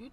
doot.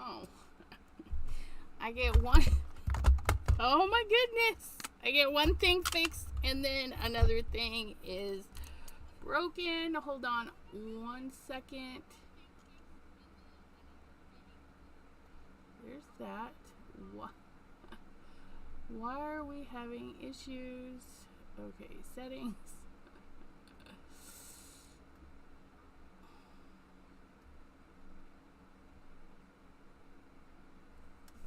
Oh, I get one. Oh my goodness. I get one thing fixed and then another thing is broken. Hold on 1 second. There's that. Why are we having issues? Okay, settings.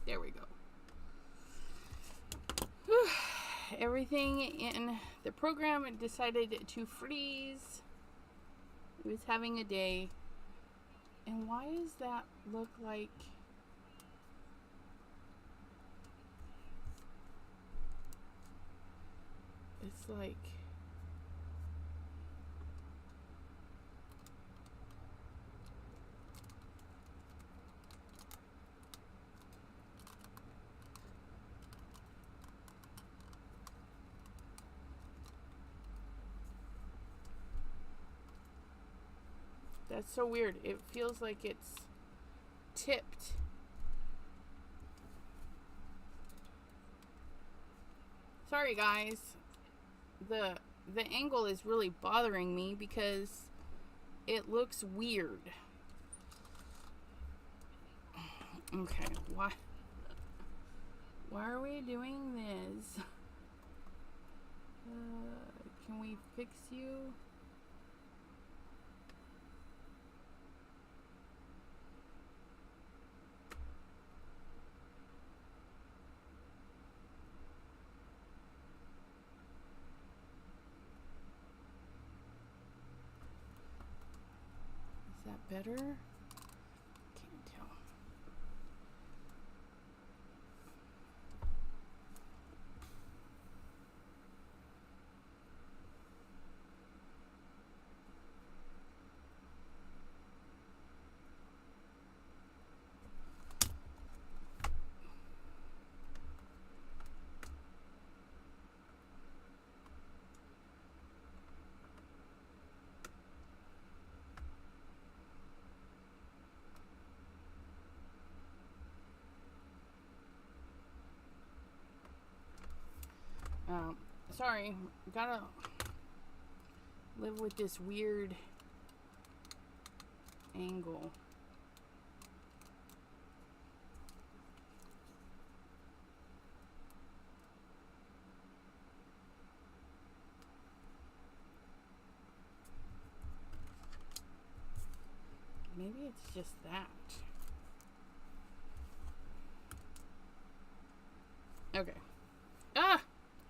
There we go. Everything in the program decided to freeze. It was having a day. And why does that look like... It's like... That's so weird. It feels like it's tipped. Sorry guys. The angle is really bothering me because it looks weird. Okay, why are we doing this? Can we fix you? Is that better? Can't tell. Sorry, gotta live with this weird angle. Maybe it's just that. Okay. Ah!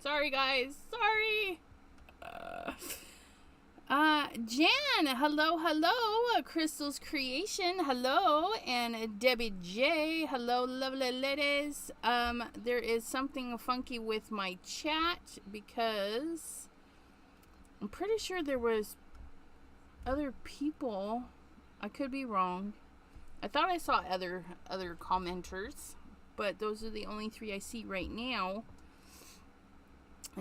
Sorry, guys. Sorry. Jan, hello, hello. Crystal's Creation, hello. And Debbie J, hello, lovely ladies. There is something funky with my chat because I'm pretty sure there was other people. I could be wrong. I thought I saw other commenters, but those are the only 3 I see right now.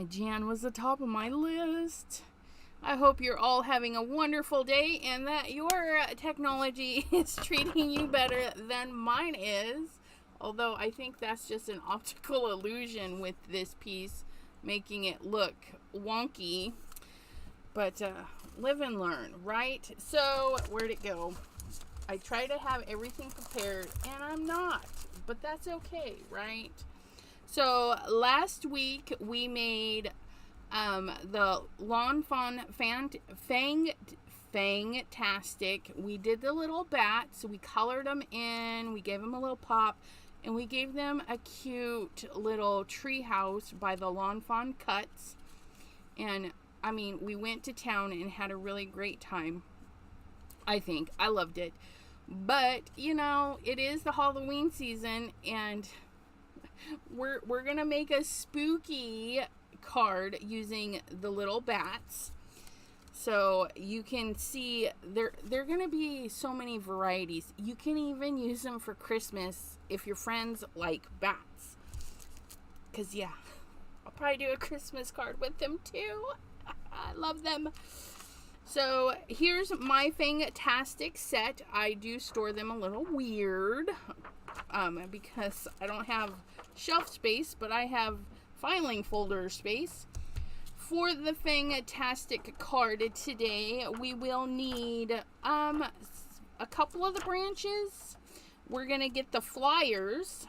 Jan was the top of my list. I hope you're all having a wonderful day and that your technology is treating you better than mine is. Although I think that's just an optical illusion with this piece, making it look wonky. But live and learn, right? So where'd it go? I try to have everything prepared and I'm not, but that's okay, right? So last week we made the Fawn Fangtastic. We did the little bats. We colored them in. We gave them a little pop, and we gave them a cute little tree house by the Fawn Cuts. And I mean, we went to town and had a really great time. I think I loved it, but you know, it is the Halloween season, and we're gonna make a spooky card using the little bats. So you can see there are gonna be so many varieties. You can even use them for Christmas if your friends like bats. Cause yeah, I'll probably do a Christmas card with them too. I love them. So here's my Fangtastic set. I do store them a little weird because I don't have shelf space, but I have filing folder space. For the Fangtastic card today, we will need a couple of the branches. We're gonna get the flyers.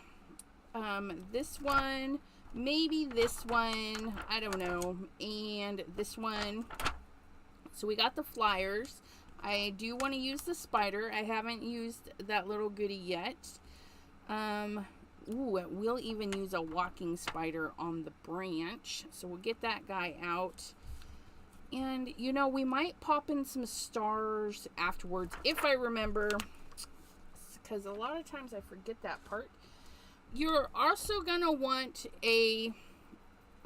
This one, maybe this one, I don't know, and this one. So we got the flyers. I do want to use the spider. I haven't used that little goodie yet. We'll even use a walking spider on the branch. So we'll get that guy out. And, you know, we might pop in some stars afterwards, if I remember. Because a lot of times I forget that part. You're also going to want a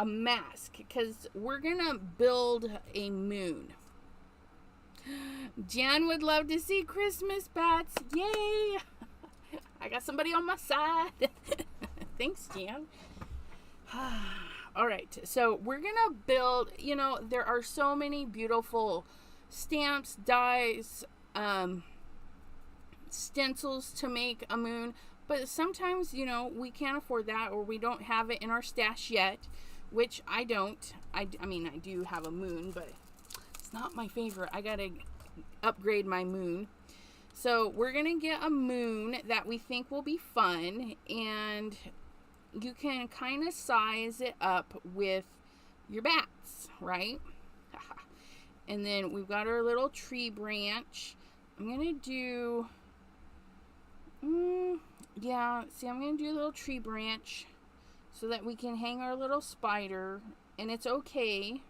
mask, because we're going to build a moon. Jan would love to see Christmas bats. Yay! I got somebody on my side. Thanks, Jan. All right, so we're gonna build, you know, there are so many beautiful stamps, dies, stencils to make a moon, but sometimes, you know, we can't afford that, or we don't have it in our stash yet, which I don't. I mean, I do have a moon, but it's not my favorite. I gotta upgrade my moon. So we're gonna get a moon that we think will be fun, and you can kind of size it up with your bats, right? And then we've got our little tree branch. I'm gonna do I'm gonna do a little tree branch so that we can hang our little spider. And it's okay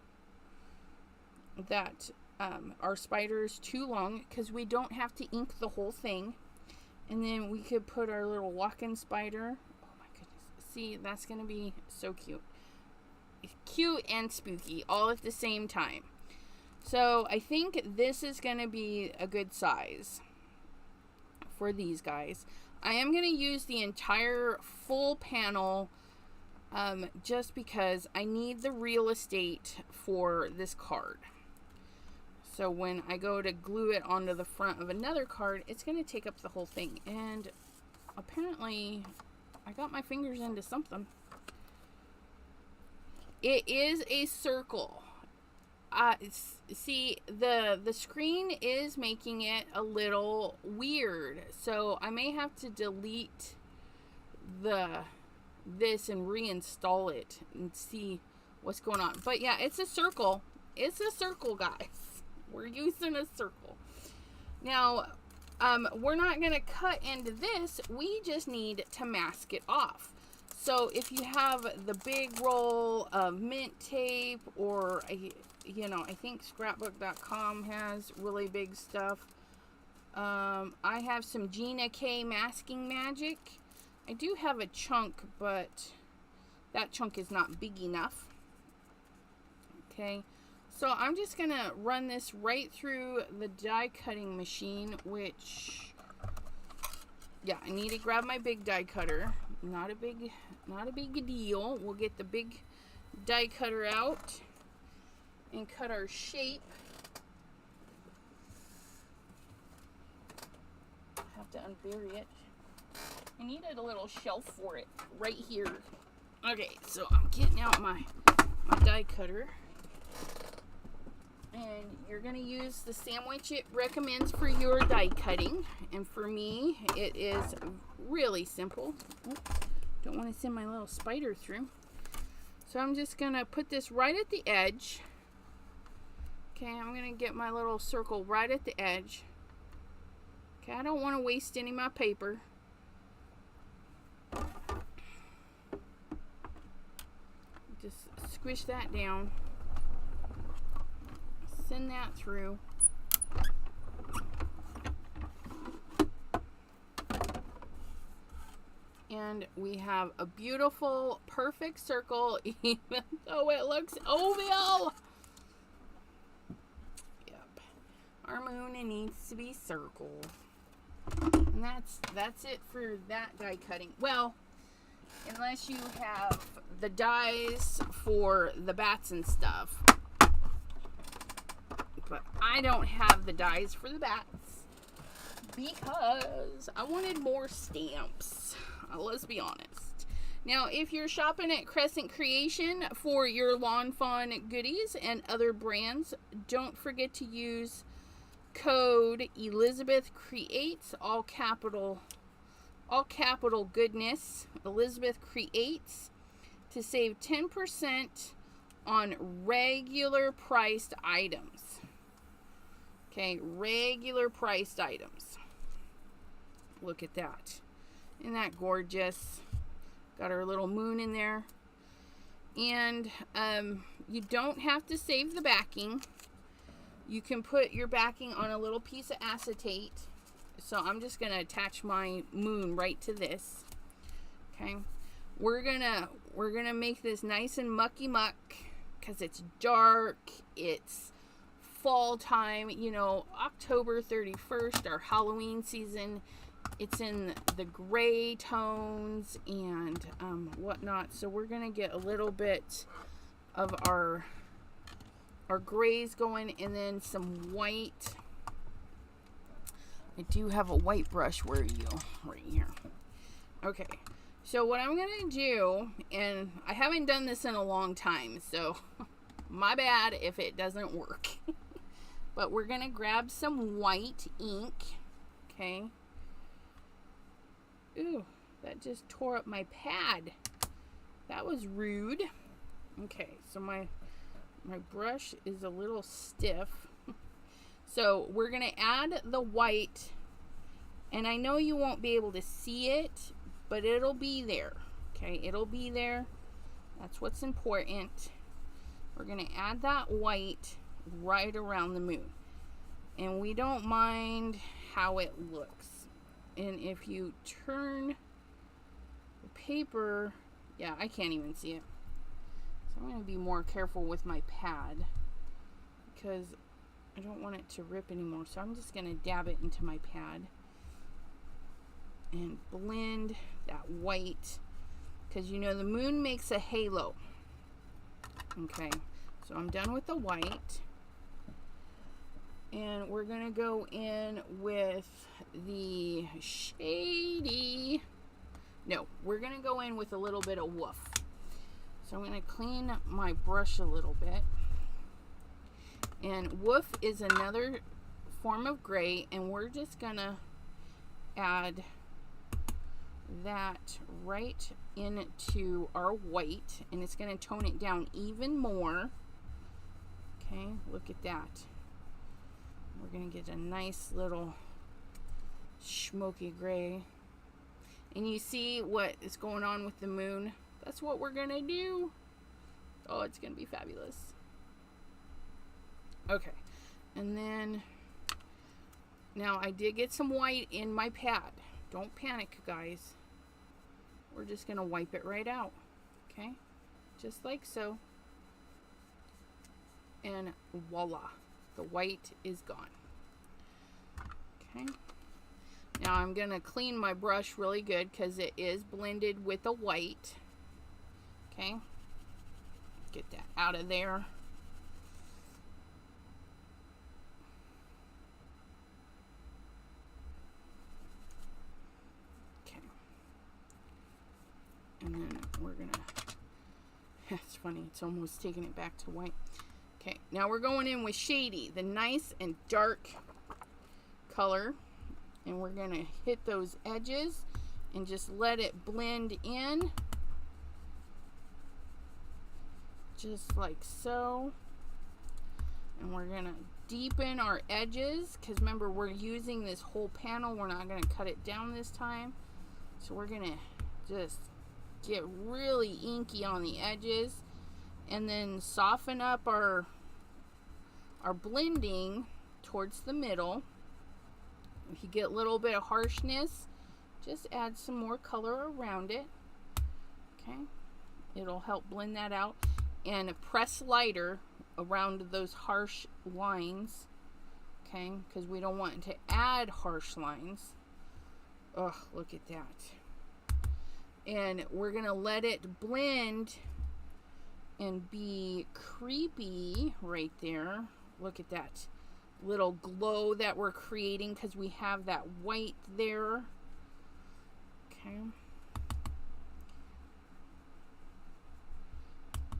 that our spider is too long, because we don't have to ink the whole thing. And then we could put our little walk-in spider. Oh my goodness. See, that's going to be so cute. Cute and spooky all at the same time. So I think this is going to be a good size for these guys. I am going to use the entire full panel just because I need the real estate for this card. So when I go to glue it onto the front of another card, it's going to take up the whole thing. And apparently, I got my fingers into something. It is a circle. See, the screen is making it a little weird, so I may have to delete this and reinstall it and see what's going on. But yeah, it's a circle. It's a circle, guys. We're using a circle. Now, we're not going to cut into this. We just need to mask it off. So if you have the big roll of mint tape, or you know, I think scrapbook.com has really big stuff. I have some Gina K masking magic. I do have a chunk, but that chunk is not big enough. Okay, so I'm just gonna run this right through the die cutting machine, which, yeah, I need to grab my big die cutter. Not a big deal. We'll get the big die cutter out and cut our shape. Have to unbury it. I needed a little shelf for it right here. Okay, so I'm getting out my die cutter. And you're going to use the sandwich it recommends for your die cutting. And for me, it is really simple. Don't want to send my little spider through. So I'm just going to put this right at the edge. Okay, I'm going to get my little circle right at the edge. Okay, I don't want to waste any of my paper. Just squish that down. Send that through. And we have a beautiful, perfect circle, even though it looks oval. Yep. Our moon needs to be circle. And that's it for that die cutting. Well, unless you have the dies for the bats and stuff. But I don't have the dies for the bats because I wanted more stamps. Let's be honest. Now, if you're shopping at Crescent Creation for your Lawn Fawn goodies and other brands, don't forget to use code Elizabeth Creates, all capital goodness, Elizabeth Creates, to save 10% on regular priced items. Okay, regular priced items. Look at that. Isn't that gorgeous? Got our little moon in there. And you don't have to save the backing. You can put your backing on a little piece of acetate. So I'm just going to attach my moon right to this. Okay. We're gonna make this nice and mucky muck because it's dark. It's fall time, you know, October 31st, our Halloween season. It's in the gray tones and whatnot. So we're gonna get a little bit of our grays going, and then some white. I do have a white brush. Where are you? Right here. Okay. So what I'm gonna do, and I haven't done this in a long time, so my bad if it doesn't work. But we're gonna grab some white ink. Okay. Ooh, that just tore up my pad. That was rude. Okay, so my brush is a little stiff. So we're gonna add the white, and I know you won't be able to see it, but it'll be there. Okay, it'll be there. That's what's important. We're gonna add that white right around the moon, and we don't mind how it looks. And if you turn the paper, yeah, I can't even see it. So I'm going to be more careful with my pad because I don't want it to rip anymore. So I'm just going to dab it into my pad and blend that white, because you know the moon makes a halo. Okay, so I'm done with the white. And we're going to go in with the shady. No, we're going to go in with a little bit of woof. So I'm going to clean my brush a little bit. And Woof is another form of gray, and we're just going to add that right into our white, and it's going to tone it down even more. Okay, look at that. We're going to get a nice little smoky gray. And you see what is going on with the moon? That's what we're going to do. Oh, it's going to be fabulous. Okay, and then now I did get some white in my pad. Don't panic, guys. We're just going to wipe it right out. Okay, just like so. And voila, the white is gone. Okay, now I'm going to clean my brush really good because it is blended with the white. Okay, get that out of there. Okay, and then we're going to, it's funny, it's almost taking it back to white. Okay, now we're going in with Shady, the nice and dark color, and we're going to hit those edges and just let it blend in, just like so. And we're going to deepen our edges, because remember, we're using this whole panel. We're not going to cut it down this time. So we're going to just get really inky on the edges, and then soften up our blending towards the middle. If you get a little bit of harshness, just add some more color around it. Okay, it'll help blend that out, and press lighter around those harsh lines. Okay, because we don't want to add harsh lines. Oh, look at that. And we're gonna let it blend and be creepy right there. Look at that little glow that we're creating because we have that white there. Okay,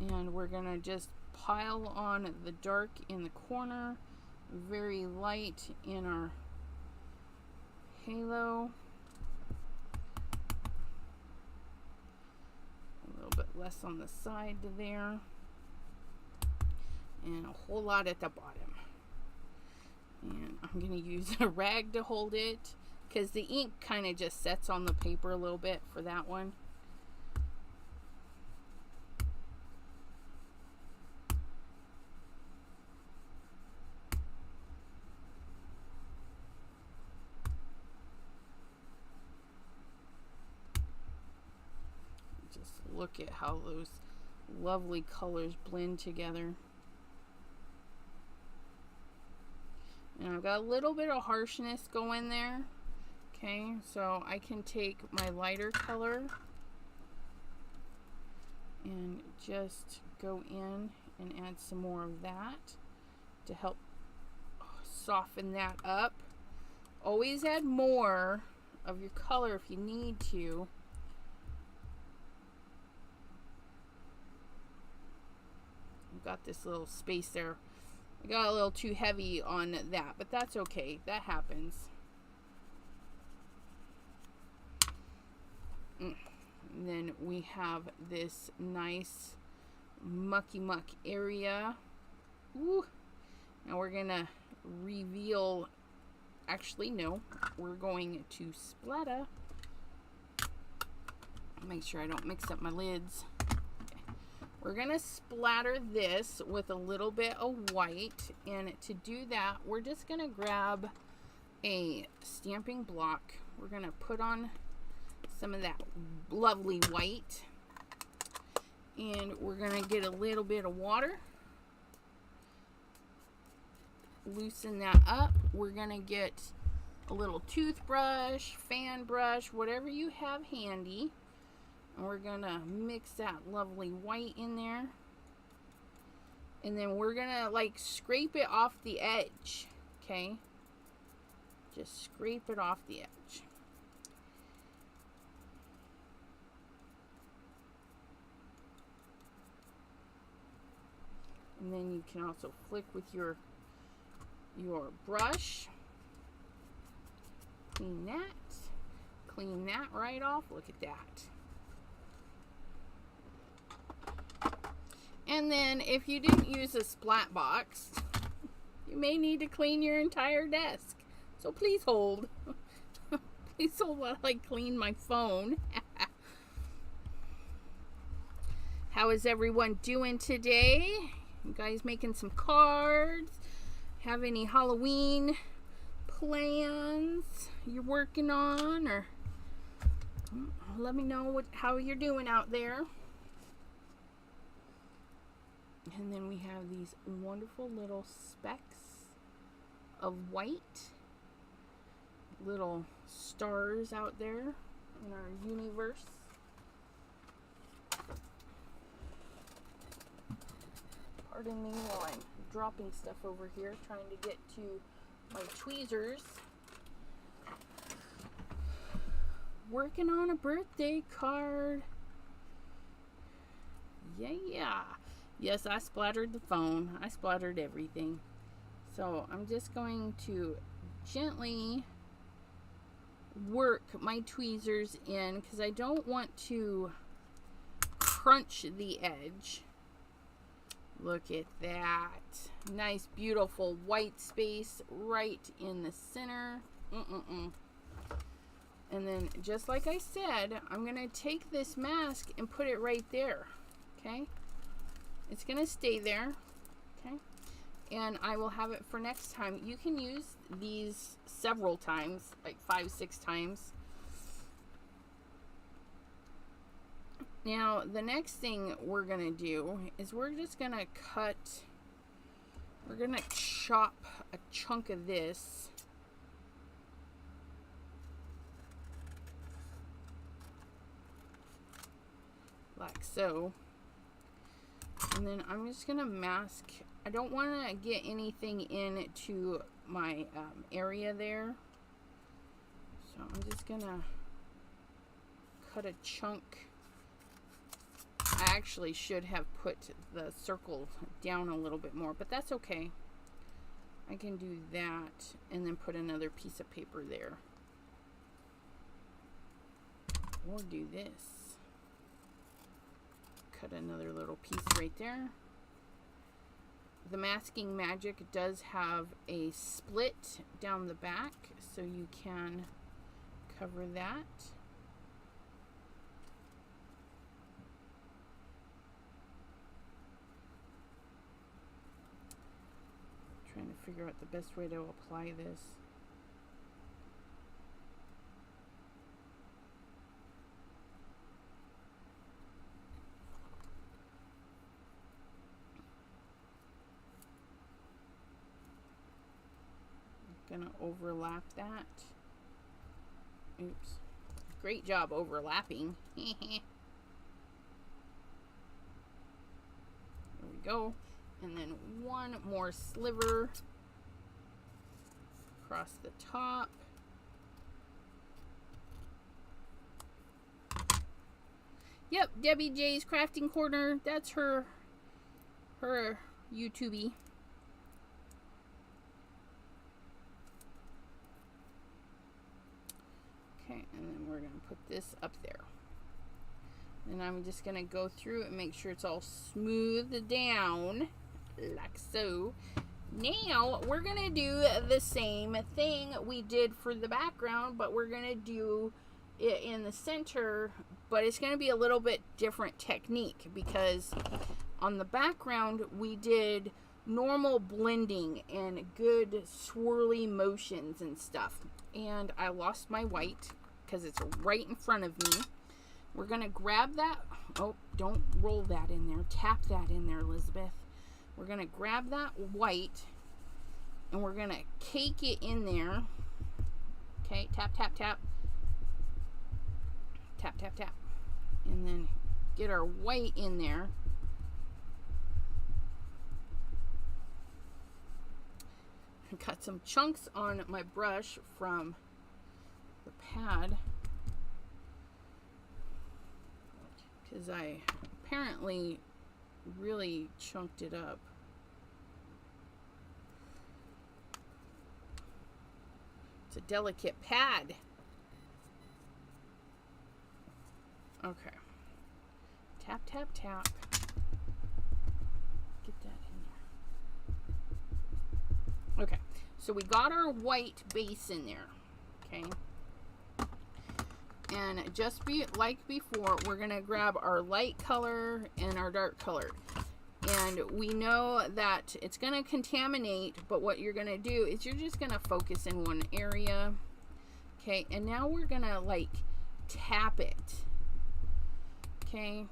and we're gonna just pile on the dark in the corner, very light in our halo, a little bit less on the side there, and a whole lot at the bottom. And I'm going to use a rag to hold it because the ink kind of just sets on the paper a little bit for that one. Just look at how those lovely colors blend together. And I've got a little bit of harshness going there. Okay, so I can take my lighter color and just go in and add some more of that to help soften that up. Always add more of your color if you need to. I've got this little space there. I got a little too heavy on that, but that's okay. That happens. And then we have this nice mucky muck area. Ooh. Now we're gonna reveal, actually no, we're going to splatter. Make sure I don't mix up my lids. We're gonna splatter this with a little bit of white, and to do that, we're just gonna grab a stamping block. We're gonna put on some of that lovely white, and we're gonna get a little bit of water, loosen that up. We're gonna get a little toothbrush, fan brush, whatever you have handy. And we're gonna mix that lovely white in there, and then we're gonna like scrape it off the edge. Okay, just scrape it off the edge. And then you can also flick with your brush. Clean that. Clean that right off. Look at that. And then if you didn't use a splat box, you may need to clean your entire desk. So please hold. Please hold while I clean my phone. How is everyone doing today? You guys making some cards? Have any Halloween plans you're working on? Or let me know how you're doing out there. And then we have these wonderful little specks of white, little stars out there in our universe. Pardon me while I'm dropping stuff over here, trying to get to my tweezers. Working on a birthday card. Yeah. Yes, I splattered the phone. I splattered everything. So I'm just going to gently work my tweezers in because I don't want to crunch the edge. Look at that. Nice, beautiful white space right in the center. And then, just like I said, I'm going to take this mask and put it right there. Okay? It's going to stay there. Okay? And I will have it for next time. You can use these several times, like 5-6 times. Now, the next thing we're going to do is we're just going to we're going to chop a chunk of this. Like so. And then I'm just going to mask. I don't want to get anything into my area there. So I'm just going to cut a chunk. I actually should have put the circle down a little bit more, but that's okay. I can do that and then put another piece of paper there. Or do this. Cut another little piece right there. The Masking Magic does have a split down the back, so you can cover that. Trying to figure out the best way to apply this. I'm gonna overlap that. Oops. Great job overlapping. There we go. And then one more sliver across the top. Yep, Debbie J's Crafting Corner. That's her YouTubey. Okay, and then we're going to put this up there. And I'm just going to go through and make sure it's all smoothed down. Like so. Now we're gonna do the same thing we did for the background, but we're gonna do it in the center, but it's gonna be a little bit different technique because on the background we did normal blending and good swirly motions and stuff, and I lost my white because it's right in front of me. We're gonna grab that. Oh, don't roll that in there. Tap that in there, Elizabeth. We're going to grab that white and we're going to cake it in there. Okay, tap, tap, tap. Tap, tap, tap. And then get our white in there. I got some chunks on my brush from the pad because I apparently really chunked it up. It's a delicate pad. Okay. Tap, tap, tap. Get that in there. Okay. So we got our white base in there. Okay. And just like before, we're going to grab our light color and our dark color. And we know that it's going to contaminate, but what you're going to do is you're just going to focus in one area. Okay, and now we're going to like tap it. Okay.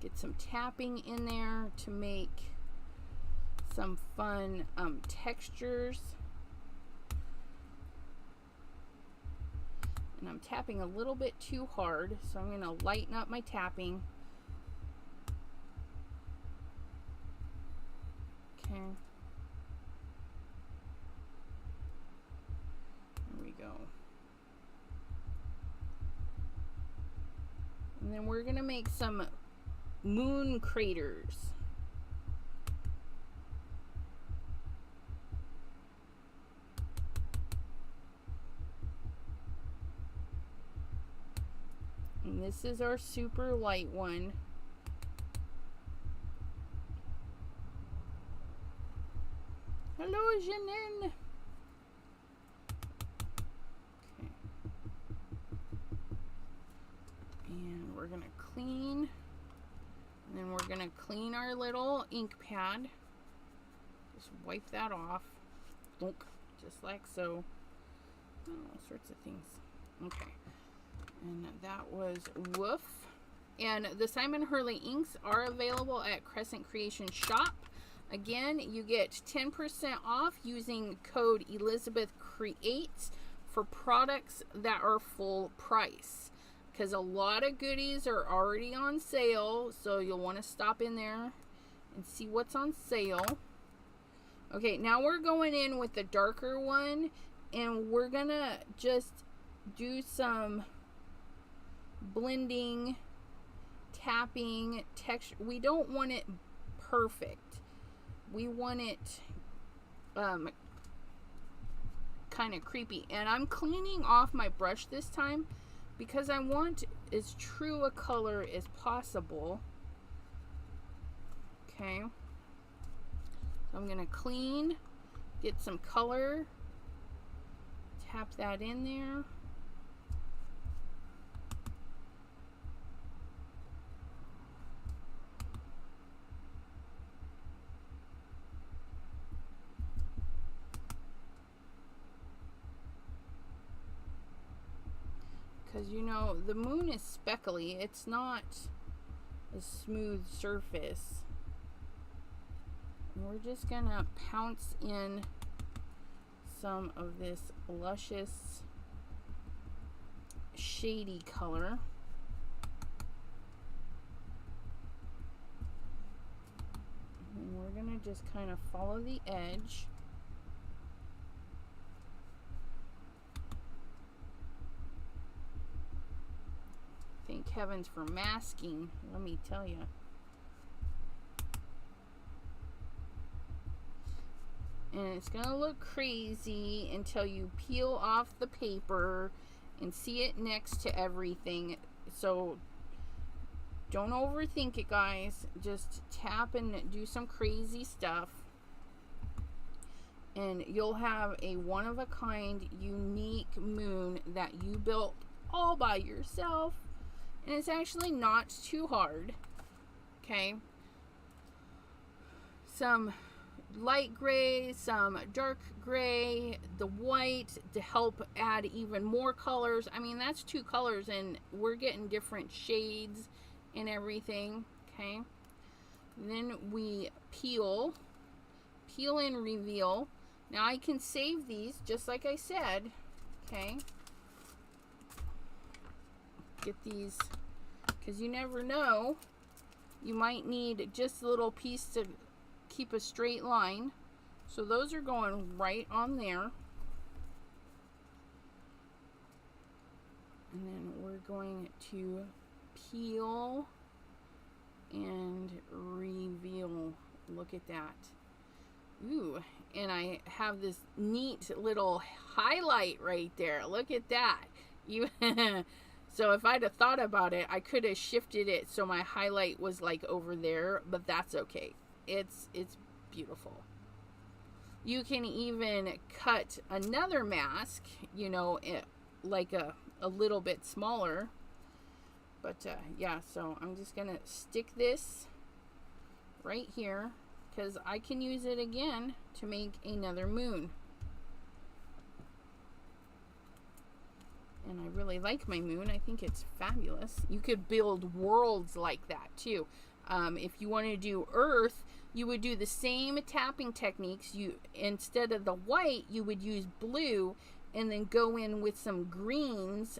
Get some tapping in there to make some fun textures. And I'm tapping a little bit too hard, so I'm going to lighten up my tapping. Okay. There we go. And then we're going to make some moon craters. And this is our super light one. Hello, Janine. Okay. And we're going to clean. And then we're going to clean our little ink pad. Just wipe that off. Just like so. All sorts of things. Okay. And that was woof. And the Simon Hurley inks are available at Crescent Creation Shop. Again, you get 10% off using code Elizabeth Creates for products that are full price. Because a lot of goodies are already on sale, so you'll want to stop in there and see what's on sale. Okay, now we're going in with the darker one, and we're going to just do some blending, tapping, texture. We don't want it perfect. We want it kind of creepy. And I'm cleaning off my brush this time because I want as true a color as possible. Okay. So I'm going to clean, get some color, tap that in there. Because, you know, the moon is speckly. It's not a smooth surface. And we're just going to pounce in some of this luscious, shady color. And we're going to just kind of follow the edge. Thank heavens for masking, let me tell you. And it's gonna look crazy until you peel off the paper and see it next to everything. So don't overthink it, guys. Just tap and do some crazy stuff, and you'll have a one-of-a-kind, unique moon that you built all by yourself. And it's actually not too hard. Okay. Some light gray, some dark gray, the white to help add even more colors. I mean, that's 2 colors and we're getting different shades and everything. Okay. Then we peel and reveal. Now I can save these just like I said. Okay. Get these, because you never know, you might need just a little piece to keep a straight line. So those are going right on there. And then we're going to peel and reveal. Look at that. Ooh, and I have this neat little highlight right there. Look at that. You so if I'd have thought about it, I could have shifted it so my highlight was like over there, but that's okay. It's beautiful. You can even cut another mask, you know, like a little bit smaller. But yeah, so I'm just gonna stick this right here because I can use it again to make another moon. And I really like my moon. I think it's fabulous. You could build worlds like that too. If you want to do Earth, you would do the same tapping techniques. You, instead of the white, you would use blue and then go in with some greens,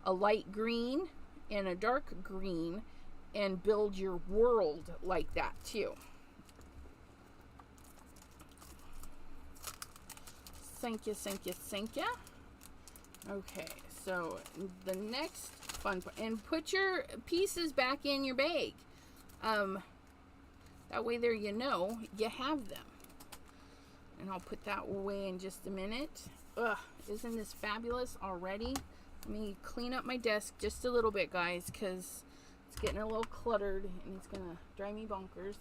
a light green and a dark green, and build your world like that too. Thank you, thank you, thank you. Okay, so the next fun part, and put your pieces back in your bag. That way there you know you have them. And I'll put that away in just a minute. Ugh, isn't this fabulous already? Let me clean up my desk just a little bit, guys, because it's getting a little cluttered and it's gonna drive me bonkers.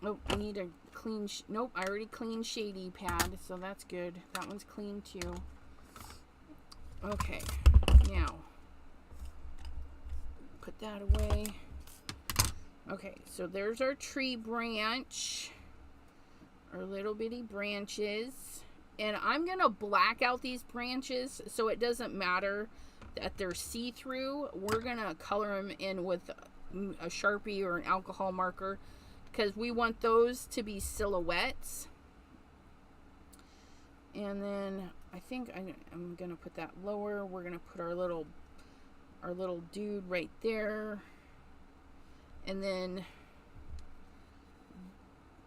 Oh, I need a clean, nope, I already cleaned shady pad, so that's good. That one's clean too. Okay, now, put that away. Okay, so there's our tree branch, our little bitty branches. And I'm gonna black out these branches so it doesn't matter that they're see-through. We're gonna color them in with a Sharpie or an alcohol marker, because we want those to be silhouettes. And then I think I'm gonna put that lower. We're gonna put our little dude right there. And then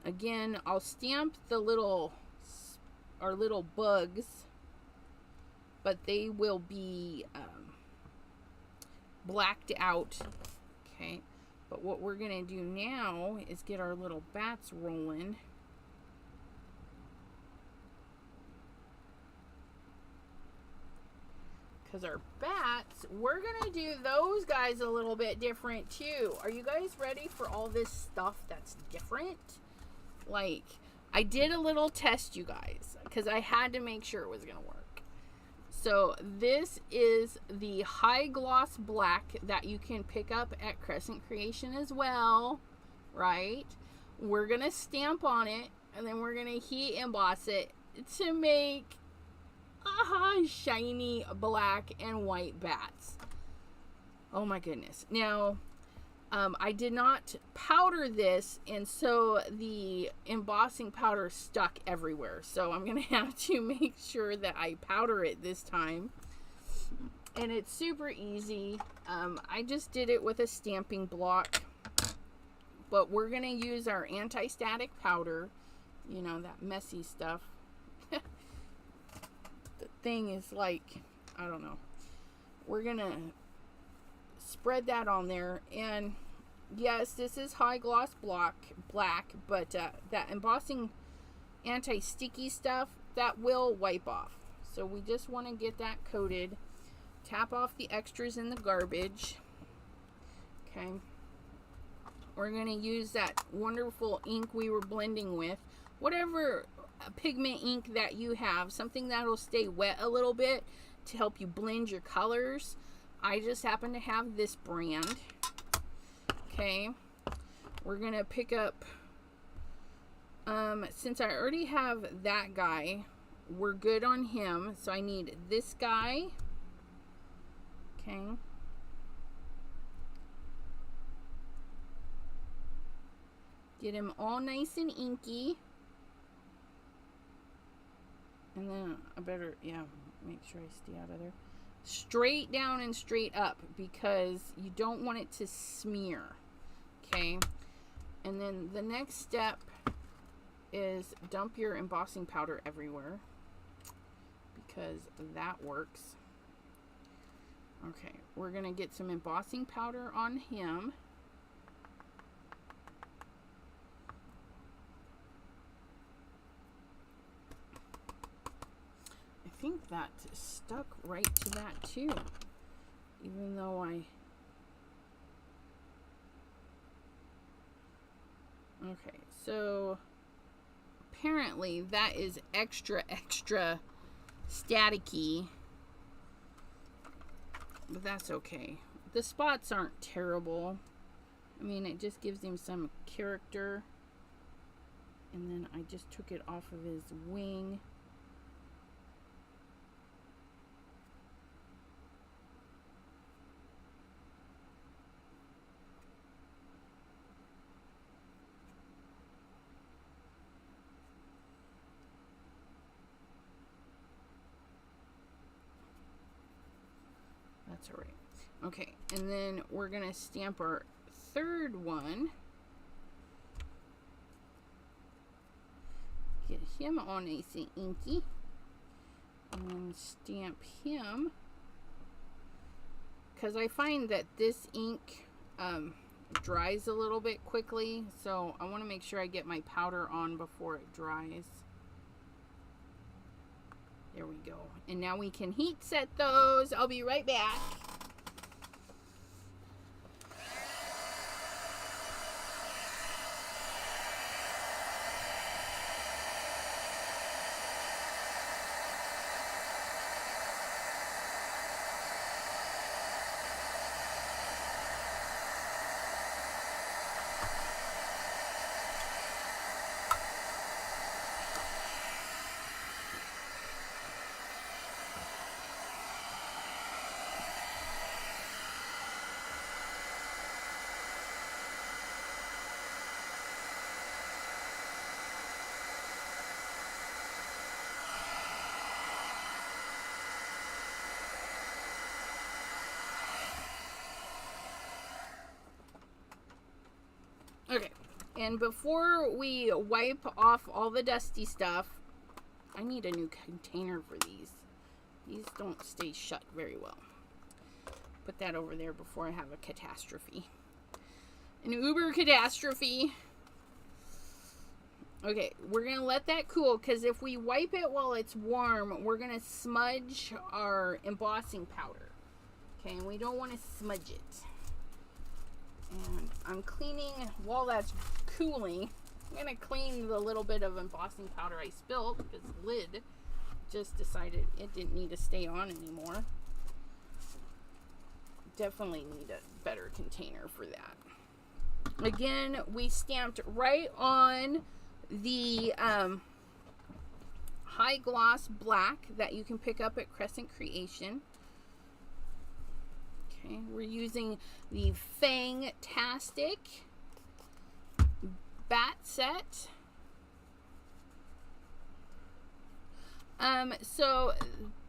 again, I'll stamp our little bugs, but they will be blacked out. Okay. But what we're going to do now is get our little bats rolling. Because our bats, we're going to do those guys a little bit different too. Are you guys ready for all this stuff that's different? Like, I did a little test, you guys, because I had to make sure it was going to work. So this is the high gloss black that you can pick up at Crescent Creation as well, right? We're going to stamp on it, and then we're going to heat emboss it to make shiny black and white bats. Oh my goodness. Now, I did not powder this, and so the embossing powder stuck everywhere. So I'm going to have to make sure that I powder it this time. And it's super easy. I just did it with a stamping block. But we're going to use our anti-static powder. You know, that messy stuff. The thing is like, I don't know. We're going to spread that on there, and yes, this is high gloss black, but that embossing anti-sticky stuff, that will wipe off. So we just want to get that coated. Tap off the extras in the garbage. Okay. We're going to use that wonderful ink we were blending with. Whatever pigment ink that you have, something that'll stay wet a little bit to help you blend your colors. I just happen to have this brand. Okay, we're gonna pick up, since I already have that guy, we're good on him, so I need this guy. Okay, get him all nice and inky, and then I better, yeah, make sure I stay out of there. Straight down and straight up, because you don't want it to smear. Okay, and then the next step is dump your embossing powder everywhere, because that works. Okay, we're gonna get some embossing powder on him. think that stuck right to that too. Even though okay, so apparently that is extra staticky. But that's okay. The spots aren't terrible. I mean, it just gives him some character. And then I just took it off of his wing. That's all right. Okay, and then we're gonna stamp our third one. Get him all nice and inky. And then stamp him. Because I find that this ink dries a little bit quickly, so I want to make sure I get my powder on before it dries. There we go. And now we can heat set those. I'll be right back. Okay, and before we wipe off all the dusty stuff, I need a new container for these. These don't stay shut very well. Put that over there before I have a catastrophe. An uber catastrophe. Okay, we're going to let that cool, because if we wipe it while it's warm, we're going to smudge our embossing powder. Okay, and we don't want to smudge it. And I'm cleaning, while that's cooling, I'm going to clean the little bit of embossing powder I spilled, because the lid just decided it didn't need to stay on anymore. Definitely need a better container for that. Again, we stamped right on the high gloss black that you can pick up at Crescent Creation. Okay, we're using the Fangtastic bat set. So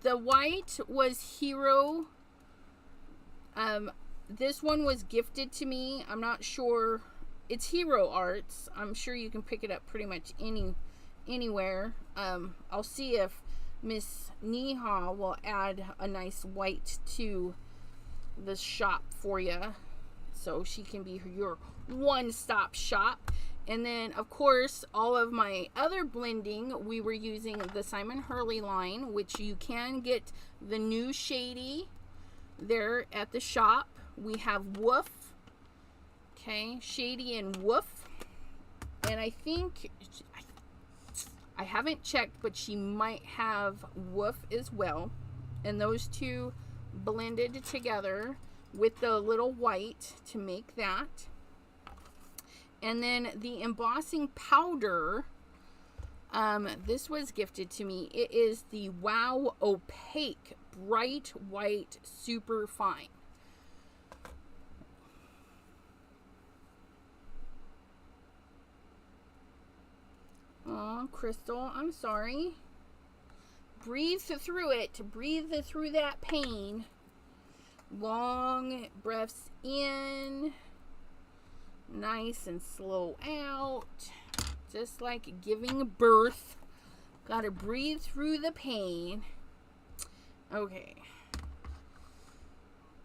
the white was Hero. This one was gifted to me. I'm not sure. It's Hero Arts. I'm sure you can pick it up pretty much anywhere. I'll see if Miss Neha will add a nice white to the shop for you, so she can be your one-stop shop. And then of course all of my other blending, we were using the Simon Hurley line, which you can get the new shady there at the shop. We have Woof, okay, shady and Woof, and I think I haven't checked, but she might have Woof as well, and those two blended together with the little white to make that. And then the embossing powder, this was gifted to me. It is the Wow Opaque bright white super fine. Oh, Crystal, I'm sorry. Breathe through it. Breathe through that pain. Long breaths in. Nice and slow out. Just like giving birth. Gotta breathe through the pain. Okay.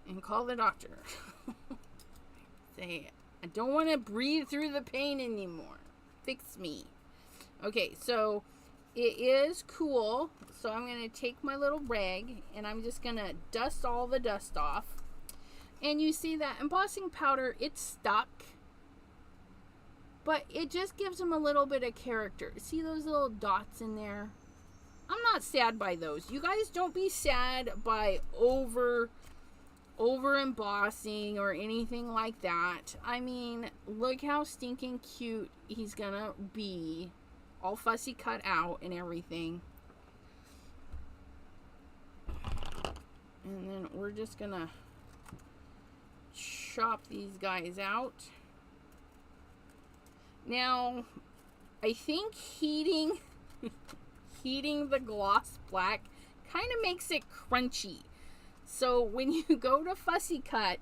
And call the doctor. Say, I don't want to breathe through the pain anymore. Fix me. Okay, so it is cool. So I'm going to take my little rag and I'm just going to dust all the dust off. And you see that embossing powder, it's stuck. But it just gives them a little bit of character. See those little dots in there? I'm not sad by those. You guys don't be sad by over embossing or anything like that. I mean, look how stinking cute he's gonna be. All fussy cut out and everything. And then we're just gonna chop these guys out. Now, I think heating the gloss black kind of makes it crunchy. So when you go to fussy cut,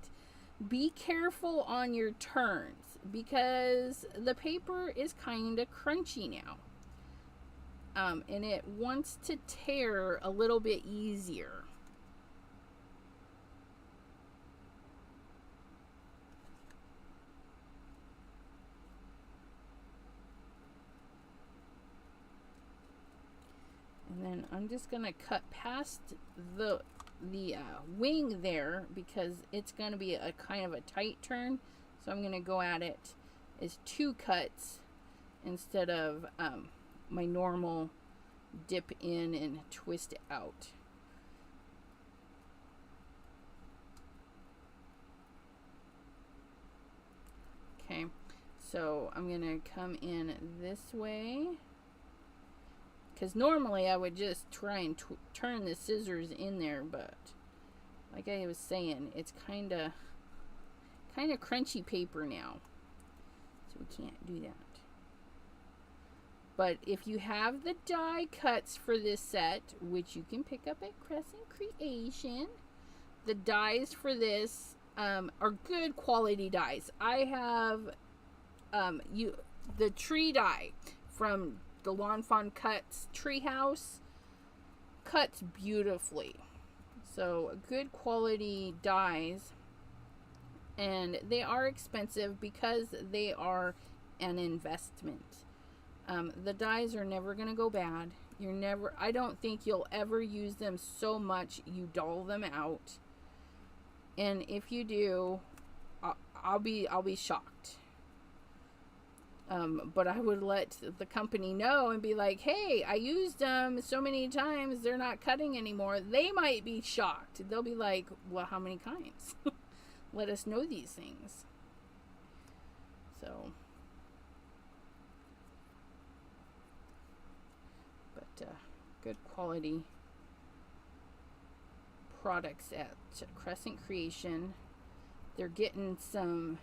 be careful on your turns because the paper is kind of crunchy now. And it wants to tear a little bit easier. And then I'm just going to cut past the wing there because it's going to be a kind of a tight turn. So I'm going to go at it as 2 cuts instead of my normal dip in and twist out. Okay, so I'm going to come in this way. Because normally I would just try and turn the scissors in there, but like I was saying, it's kind of crunchy paper now, so we can't do that. But if you have the die cuts for this set, which you can pick up at Crescent Creation, the dies for this are good quality dies. I have the tree die from the Lawn Fawn Cuts Treehouse, cuts beautifully. So good quality dies, and they are expensive because they are an investment. The dies are never going to go bad. I don't think you'll ever use them so much you dull them out. And if you do, I'll be shocked. But I would let the company know and be like, hey, I used them so many times, they're not cutting anymore. They might be shocked. They'll be like, well, how many kinds? Let us know these things. So, but good quality products at Crescent Creation. They're getting some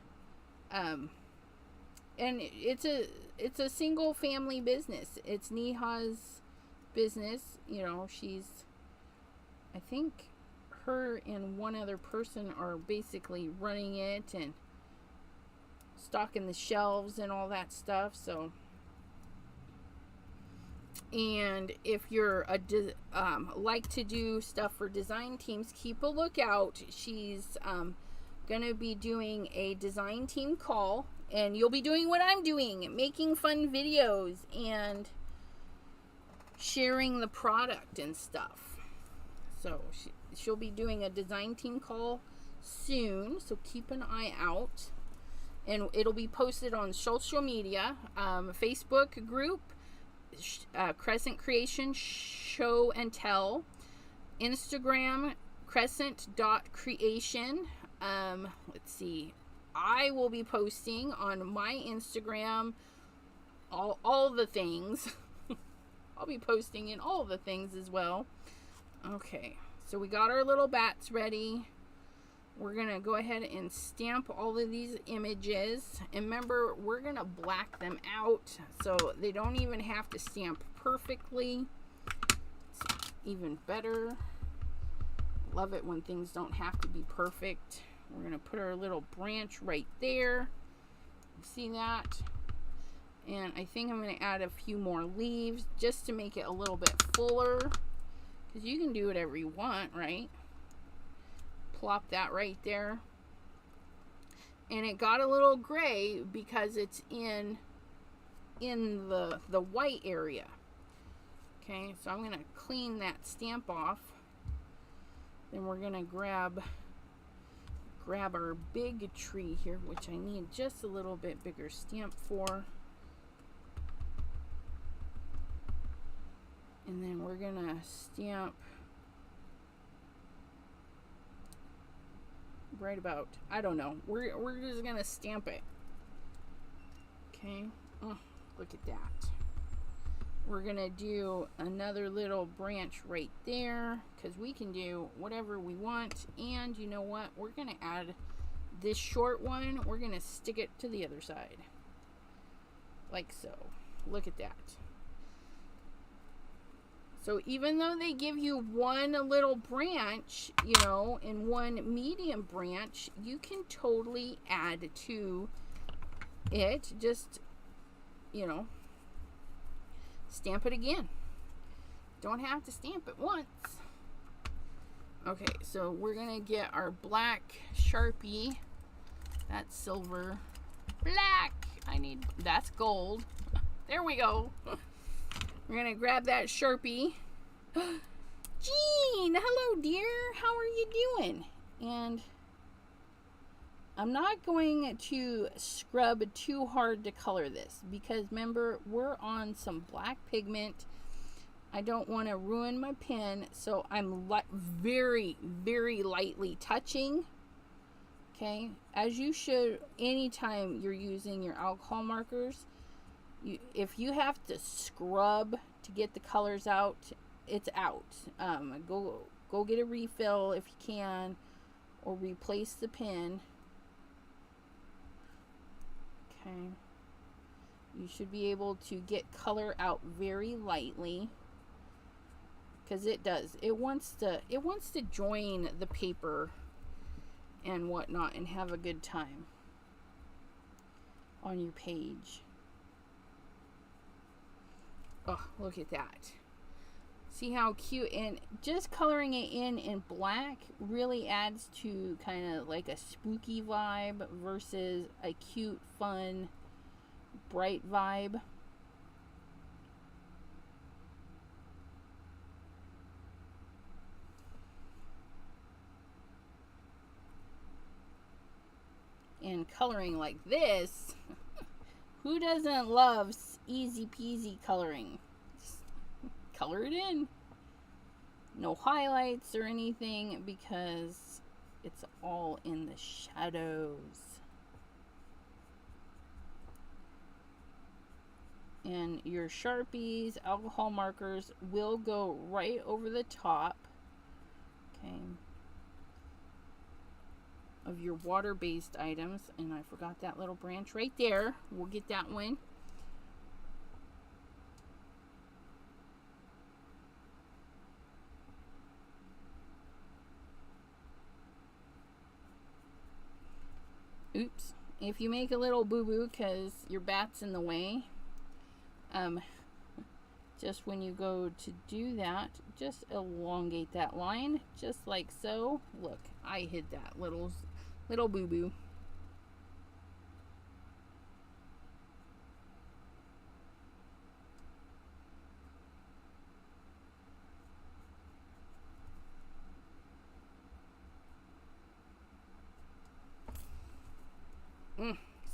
and it's a single family business. It's Neha's business. You know, I think her and one other person are basically running it and stocking the shelves and all that stuff. So, and if you're like to do stuff for design teams, keep a lookout. She's gonna be doing a design team call. And you'll be doing what I'm doing, making fun videos and sharing the product and stuff. So she'll be doing a design team call soon, so keep an eye out. And it'll be posted on social media, Facebook group, Crescent Creation Show and Tell, Instagram, crescent.creation. Let's see. I will be posting on my Instagram all the things. I'll be posting in all the things as well. Okay, so we got our little bats ready. We're going to go ahead and stamp all of these images. And remember, we're going to black them out so they don't even have to stamp perfectly. It's even better. Love it when things don't have to be perfect. We're going to put our little branch right there. See that? And I think I'm going to add a few more leaves just to make it a little bit fuller. Because you can do whatever you want, right? Plop that right there. And it got a little gray because it's in the white area. Okay, so I'm going to clean that stamp off. Then we're going to grab our big tree here, which I need just a little bit bigger stamp for. And then we're going to stamp right about, I don't know. We're just going to stamp it. Okay. Oh, look at that. We're going to do another little branch right there, because we can do whatever we want. And you know what? We're going to add this short one. We're going to stick it to the other side. Like so. Look at that. So even though they give you one little branch, you know, and one medium branch, you can totally add to it. Just, you know, stamp it again. Don't have to stamp it once. Okay, so we're gonna get our black Sharpie. That's silver. Black! That's gold. There we go. We're gonna grab that Sharpie. Jean, hello dear. How are you doing? And I'm not going to scrub too hard to color this, because remember, we're on some black pigment. I don't want to ruin my pen, so I'm very, very lightly touching. Okay, as you should anytime you're using your alcohol markers. If you have to scrub to get the colors out, it's out. Go get a refill if you can, or replace the pen. Okay. You should be able to get color out very lightly, because it does. It wants to join the paper and whatnot and have a good time on your page. Oh, look at that. See how cute, and just coloring it in black really adds to kind of like a spooky vibe versus a cute, fun, bright vibe. And coloring like this, who doesn't love easy peasy coloring? Just color it in. No highlights or anything, because it's all in the shadows. And your Sharpies, alcohol markers will go right over the top, okay, of your water-based items. And I forgot that little branch right there. We'll get that one. Oops. If you make a little boo-boo because your bat's in the way, just when you go to do that, just elongate that line, just like so. Look, I hid that little boo-boo.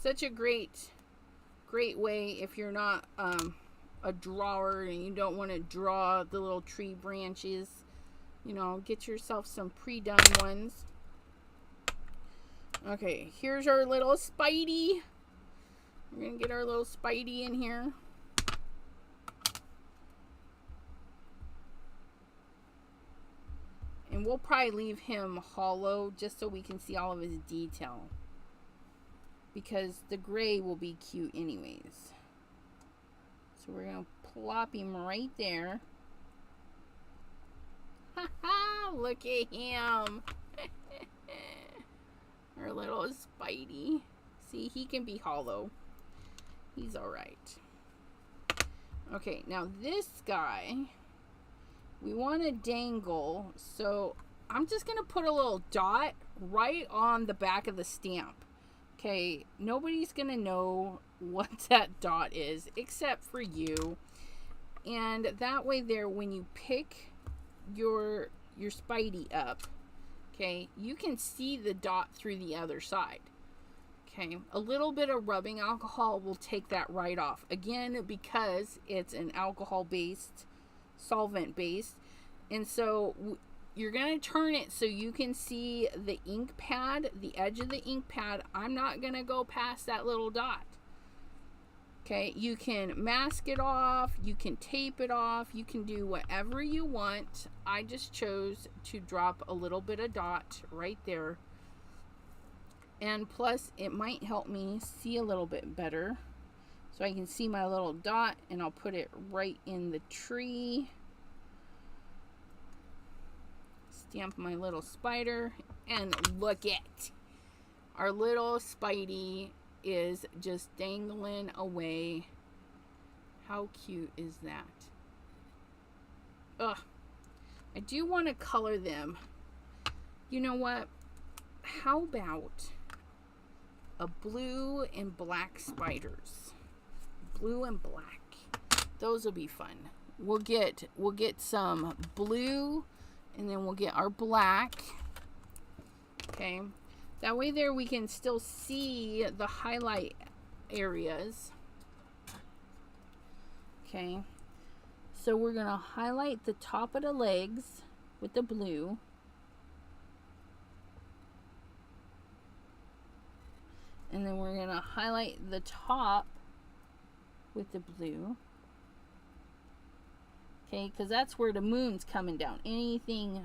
Such a great way if you're not a drawer and you don't want to draw the little tree branches. You know, get yourself some pre-done ones. Okay, here's our little Spidey. We're gonna get our little Spidey in here. And we'll probably leave him hollow just so we can see all of his detail, because the gray will be cute anyways. So we're going to plop him right there. Haha, look at him. Our little Spidey. See, he can be hollow. He's alright. Okay, now this guy, we want to dangle. So I'm just going to put a little dot right on the back of the stamp. Okay, nobody's gonna know what that dot is except for you. And that way there, when you pick your Spidey up, okay, you can see the dot through the other side. Okay, a little bit of rubbing alcohol will take that right off. Again, because it's an alcohol-based, solvent-based. And so you're going to turn it so you can see the ink pad, the edge of the ink pad. I'm not going to go past that little dot. Okay, you can mask it off, you can tape it off, you can do whatever you want. I just chose to drop a little bit of dot right there. And plus, it might help me see a little bit better. So I can see my little dot, and I'll put it right in the tree. Stamp my little spider, and look it. Our little Spidey is just dangling away. How cute is that? Ugh. I do want to color them. You know what? How about a blue and black spiders? Blue and black. Those will be fun. We'll get some blue, and then we'll get our black. Okay. That way there we can still see the highlight areas. Okay. So we're going to highlight the top of the legs with the blue. And then we're going to highlight the top with the blue. Okay, because that's where the moon's coming down. Anything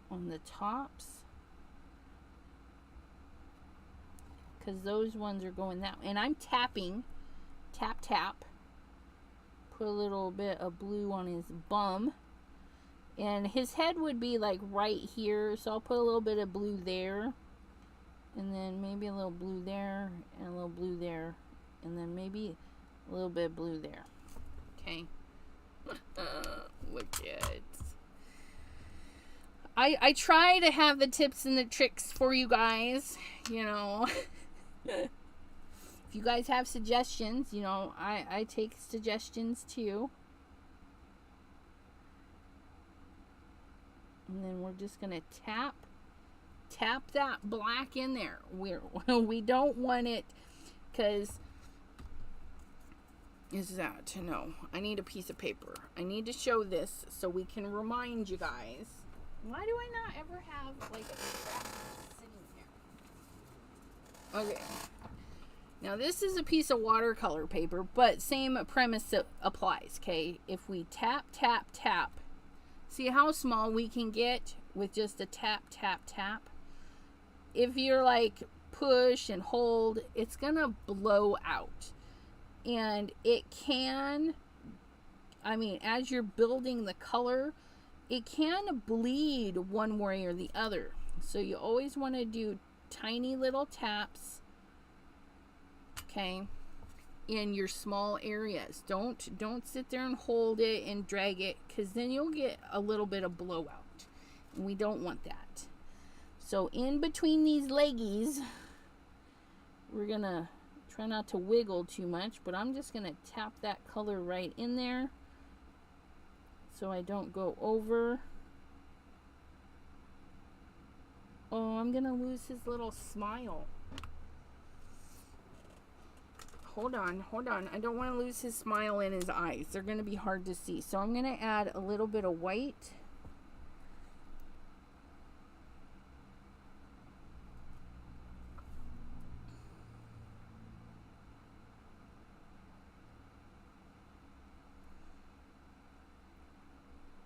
on the tops, because those ones are going that way. And I'm tapping, tap, tap. Put a little bit of blue on his bum. And his head would be like right here, so I'll put a little bit of blue there. And then maybe a little blue there, and a little blue there. And then maybe a little bit of blue there. Okay. Look at it. I try to have the tips and the tricks for you guys, you know. If you guys have suggestions, you know, I take suggestions too. And then we're just going to tap that black in there. We don't want it, because is that, no, I need a piece of paper. I need to show this so we can remind you guys. Why do I not ever have like a scrap sitting here? Okay. Now this is a piece of watercolor paper, but same premise applies, okay? If we tap, tap, tap, see how small we can get with just a tap, tap, tap? If you're like push and hold, it's gonna blow out. And it can, I mean, as you're building the color, it can bleed one way or the other. So you always want to do tiny little taps, okay, in your small areas. Don't sit there and hold it and drag it, because then you'll get a little bit of blowout, and we don't want that. So in between these leggies, we're gonna try not to wiggle too much, but I'm just gonna tap that color right in there so I don't go over. Oh, I'm gonna lose his little smile. Hold on. I don't want to lose his smile in his eyes. They're gonna be hard to see. So I'm gonna add a little bit of white.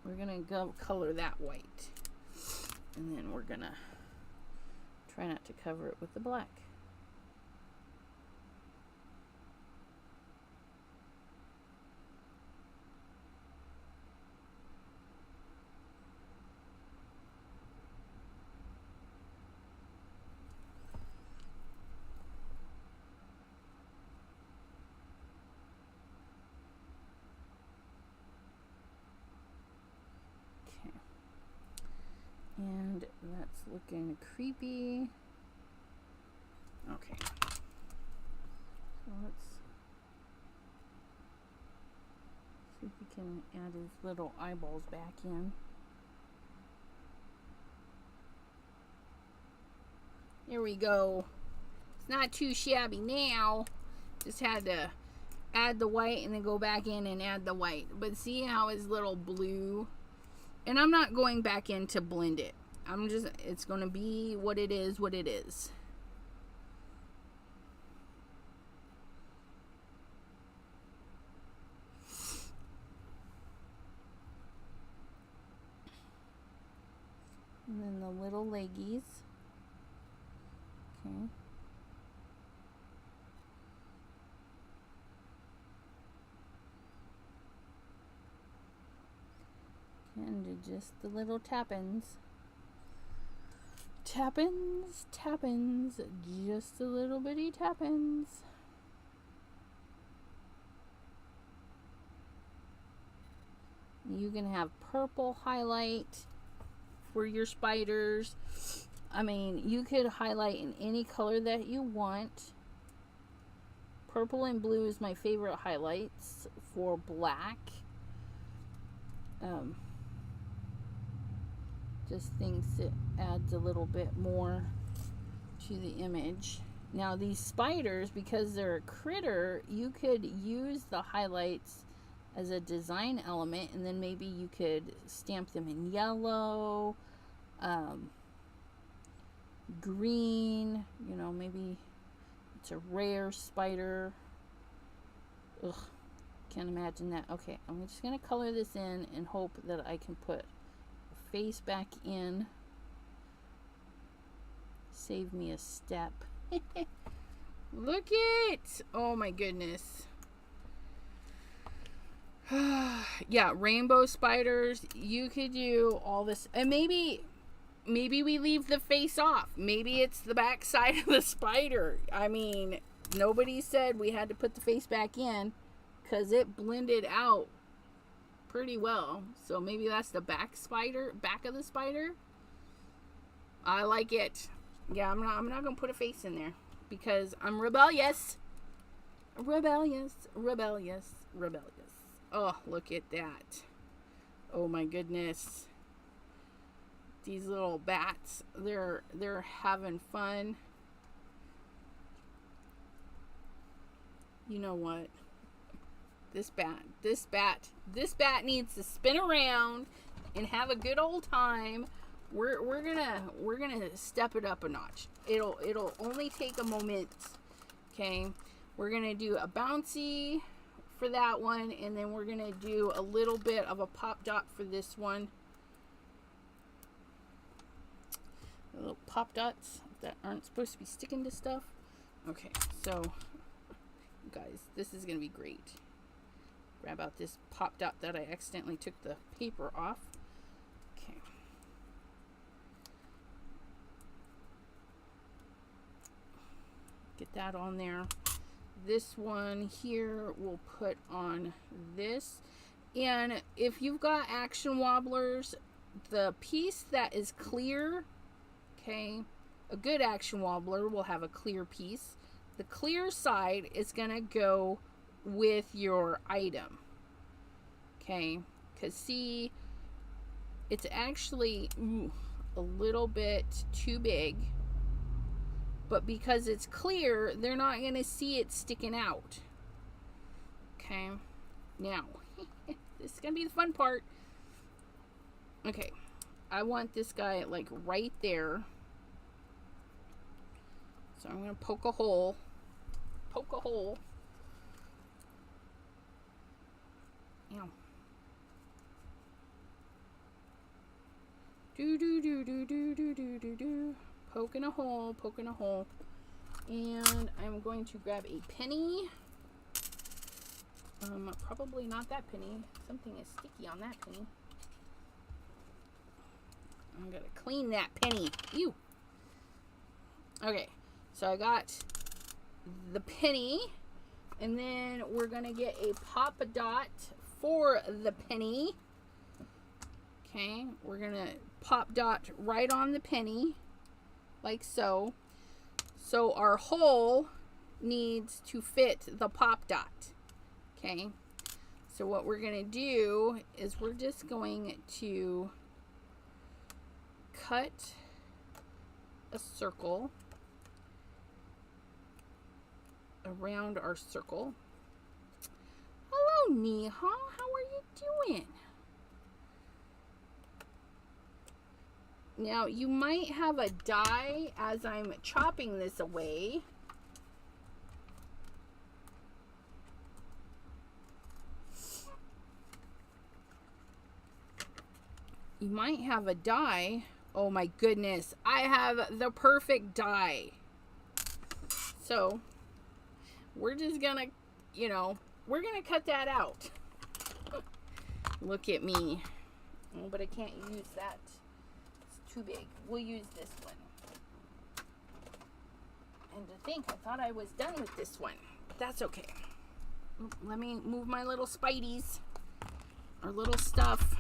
We're gonna go color that white, and then we're gonna try not to cover it with the black. And that's looking creepy. Okay. So let's See if we can add his little eyeballs back in. There we go. It's not too shabby now. Just had to add the white and then go back in and add the white. But see how his little blue, and I'm not going back in to blend it. I'm just, it's going to be what it is, what it is. And then the little leggies. Okay. And do just the little tappins. Tappins, tappins, just a little bitty tappins. You can have purple highlight for your spiders. I mean, you could highlight in any color that you want. Purple and blue is my favorite highlights for black. Just thinks it adds a little bit more to the image. Now these spiders, because they're a critter, you could use the highlights as a design element, and then maybe you could stamp them in yellow, green, you know, maybe it's a rare spider. Ugh, can't imagine that. Okay, I'm just gonna color this in and hope that I can put a face back in. Save me a step. Look it! Oh my goodness. Yeah, rainbow spiders. You could do all this, and maybe we leave the face off. Maybe it's the back side of the spider. I mean, nobody said we had to put the face back in because it blended out pretty well. So maybe that's the back of the spider. I like it. Yeah, I'm not gonna put a face in there because I'm rebellious. Rebellious. Oh, look at that. Oh my goodness. These little bats, they're having fun. You know what? This bat needs to spin around and have a good old time. We're gonna step it up a notch. It'll only take a moment. Okay, we're gonna do a bouncy for that one, and then we're gonna do a little bit of a pop dot for this one. Little pop dots that aren't supposed to be sticking to stuff. Okay, so guys, this is gonna be great. Grab out this pop dot that I accidentally took the paper off. Okay. Get that on there. This one here we'll put on this. And if you've got action wobblers, the piece that is clear, okay, a good action wobbler will have a clear piece. The clear side is gonna go with your item, okay, because see, it's actually a little bit too big, but because it's clear, they're not gonna see it sticking out. Okay, now this is gonna be the fun part. Okay, I want this guy like right there, so I'm gonna poke a hole. Ow. Do. Poking a hole. And I'm going to grab a penny. Probably not that penny. Something is sticky on that penny. I'm gonna clean that penny. Ew. Okay, so I got the penny, and then we're gonna get a pop dot for the penny. Okay, we're gonna pop dot right on the penny, like so. So our hole needs to fit the pop dot. Okay, So what we're going to do is we're just going to cut a circle around our circle. Hello, Neha. How are you doing? Now, you might have a die as I'm chopping this away. You might have a die. Oh my goodness, I have the perfect die. So, we're just gonna, you know, we're gonna cut that out. Look at me. Oh, but I can't use that. It's too big. We'll use this one. And to think, I thought I was done with this one. But that's okay. Let me move my little spideys. Our little stuff.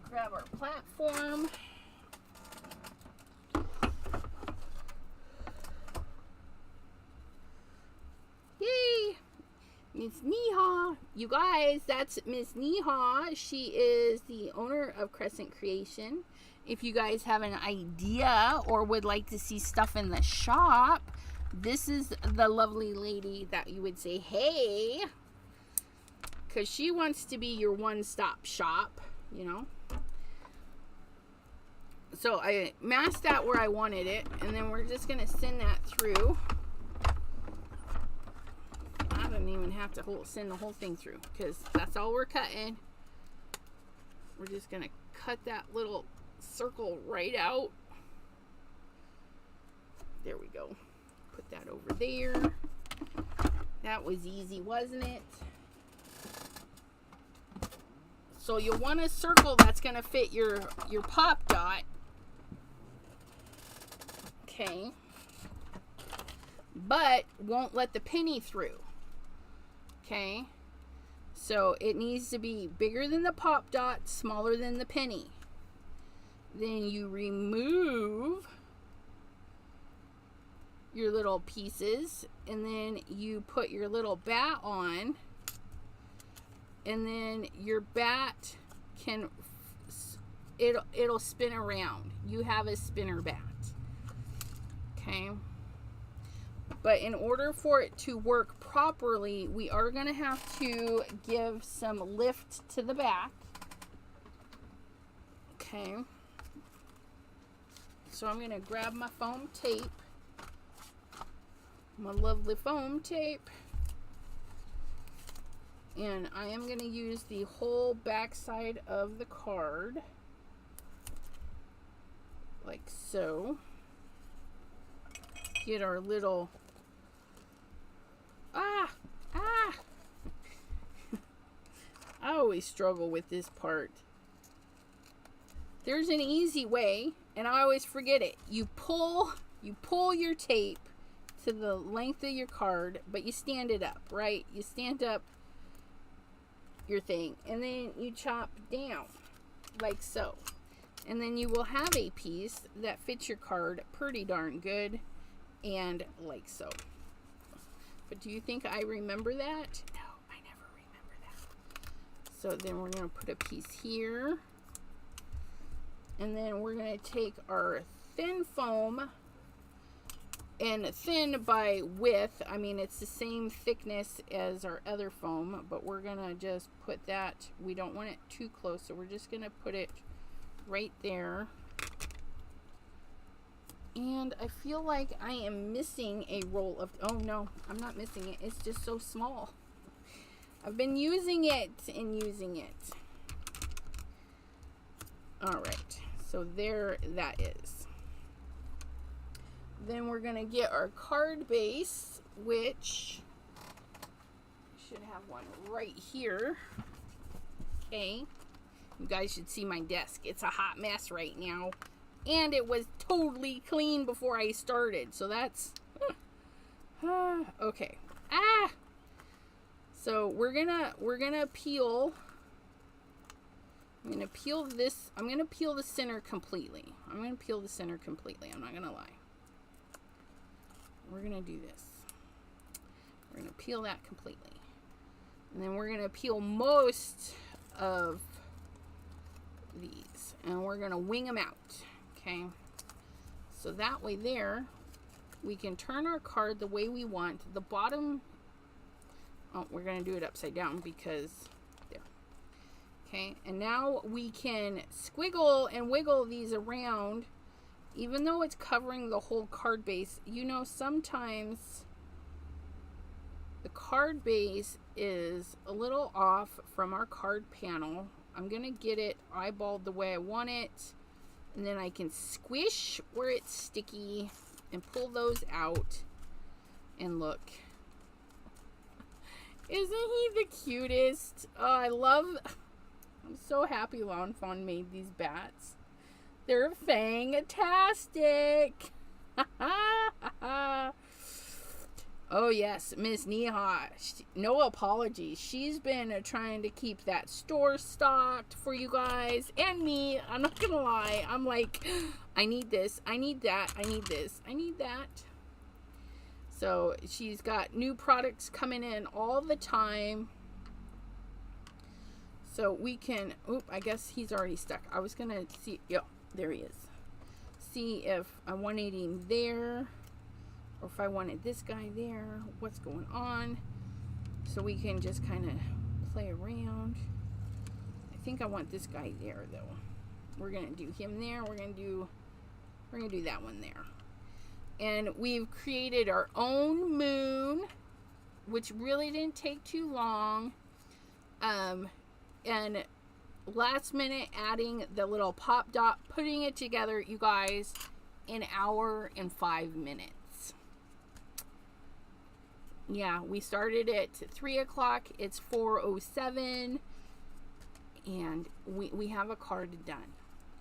Grab our platform. Yay! Miss Neha. You guys, that's Miss Neha. She is the owner of Crescent Creation. If you guys have an idea or would like to see stuff in the shop, this is the lovely lady that you would say, hey, because she wants to be your one-stop shop, you know. So I masked that where I wanted it, and then we're just going to send that through. I don't even have to send the whole thing through, because that's all we're cutting. We're just going to cut that little circle right out. There we go. Put that over there. That was easy, wasn't it? So you'll want a circle that's going to fit your pop dot. Okay. But won't let the penny through. Okay. So it needs to be bigger than the pop dot, smaller than the penny. Then you remove your little pieces, and then you put your little bat on, and then your bat can, it'll spin around. You have a spinner bat. Okay. But in order for it to work properly, we are going to have to give some lift to the back. Okay. So I'm going to grab my foam tape. My lovely foam tape. And I am going to use the whole back side of the card. Like so. Get our little... I always struggle with this part. There's an easy way, and I always forget it. You pull your tape to the length of your card, but you stand it up, right? You stand up your thing, and then you chop down like so, and then you will have a piece that fits your card pretty darn good, and like so. But do you think I remember that? No, I never remember that. So then we're going to put a piece here, and then we're going to take our thin foam, and thin by width, I mean it's the same thickness as our other foam, but we're going to just put that, we don't want it too close, so we're just going to put it right there. And I feel like I am missing a roll of, oh no, I'm not missing it, it's just so small. I've been using it and using it. Alright, so there that is. Then we're going to get our card base, which should have one right here. Okay. You guys should see my desk. It's a hot mess right now. And it was totally clean before I started. So that's... okay. So we're gonna peel... I'm going to peel this... I'm going to peel the center completely. I'm not going to lie. we're going to do this. We're going to peel that completely. And then we're going to peel most of these. And we're going to wing them out. Okay. So that way there, we can turn our card the way we want. The bottom, oh, we're going to do it upside down because there. Okay. And now we can squiggle and wiggle these around. Even though it's covering the whole card base, you know, sometimes the card base is a little off from our card panel. I'm going to get it eyeballed the way I want it. And then I can squish where it's sticky and pull those out. And look. Isn't he the cutest? Oh, I'm so happy Lawn Fawn made these bats. They're Fangtastic. Oh yes, Miss Neha. No apologies. She's been trying to keep that store stocked for you guys and me. I'm not gonna lie. I'm like, I need this. I need that. I need this. I need that. So she's got new products coming in all the time. So we can, oop, I guess he's already stuck. I was gonna see, yep, there he is. See if I wanted him there, or if I wanted this guy there, what's going on. So we can just kind of play around. I think I want this guy there though. We're gonna do him there. We're gonna do that one there. And we've created our own moon, which really didn't take too long. And last minute adding the little pop dot, putting it together, you guys, an hour and 5 minutes. Yeah, we started at 3 o'clock. It's 4:07, and we have a card done.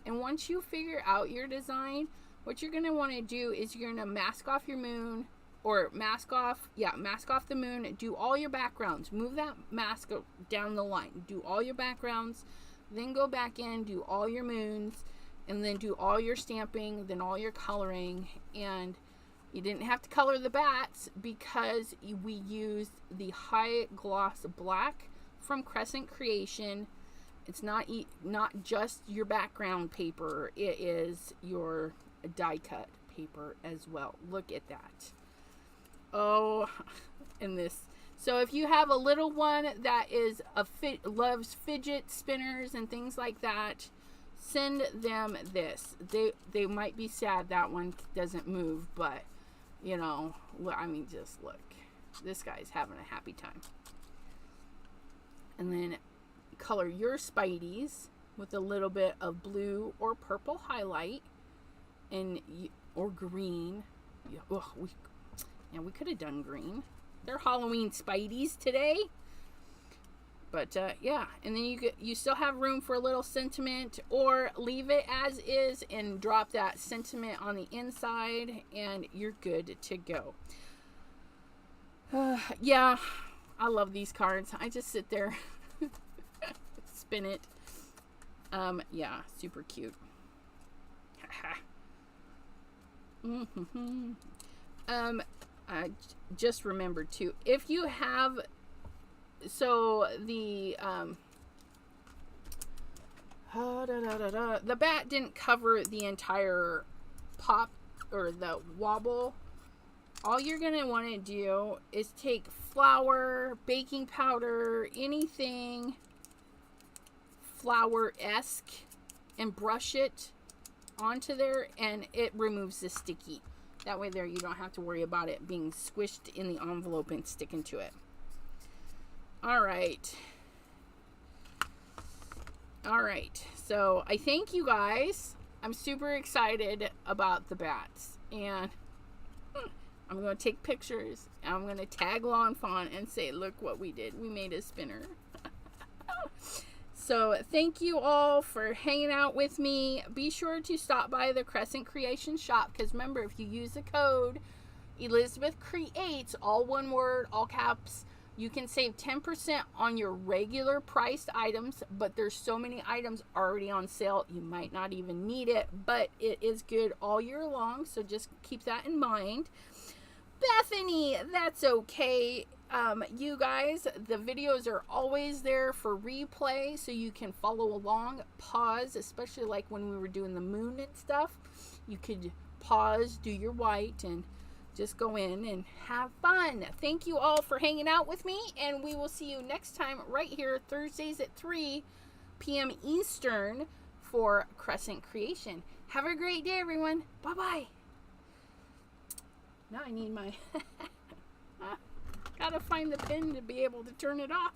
And once you figure out your design, what you're going to want to do is you're going to mask off your moon, or mask off the moon, do all your backgrounds, move that mask down the line, do all your backgrounds, then go back in, do all your moons, and then do all your stamping, then all your coloring. And you didn't have to color the bats because we used the high gloss black from Crescent Creation. It's not just your background paper, it is your die cut paper as well. Look at that. Oh, and this. So if you have a little one that is loves fidget spinners and things like that, send them this. They might be sad that one doesn't move, but you know, I mean, just look. This guy's having a happy time. And then color your Spideys with a little bit of blue or purple highlight, or green. We could have done green. They're Halloween Spideys today. But yeah, and then you still have room for a little sentiment, or leave it as is and drop that sentiment on the inside, and you're good to go. Yeah, I love these cards. I just sit there, spin it. Yeah, super cute. I just remembered too, if you have, so the the bat didn't cover the entire pop or the wobble. All you're gonna want to do is take flour, baking powder, anything flour-esque, and brush it onto there, and it removes the sticky. That way there you don't have to worry about it being squished in the envelope and sticking to it. Alright. Alright. So I thank you guys. I'm super excited about the bats. And I'm going to take pictures. And I'm going to tag Lawn Fawn and say, look what we did. We made a spinner. So thank you all for hanging out with me. Be sure to stop by the Crescent Creation shop, because remember, if you use the code Elizabeth Creates, all one word, all caps, you can save 10% on your regular priced items. But there's so many items already on sale, you might not even need it, but it is good all year long, so just keep that in mind. Bethany, that's okay. You guys, the videos are always there for replay, so you can follow along, pause, especially like when we were doing the moon and stuff. You could pause, do your white, and just go in and have fun. Thank you all for hanging out with me, and we will see you next time right here, Thursdays at 3 p.m. Eastern for Crescent Creation. Have a great day, everyone. Bye-bye. Now I need my... Gotta find the pin to be able to turn it off.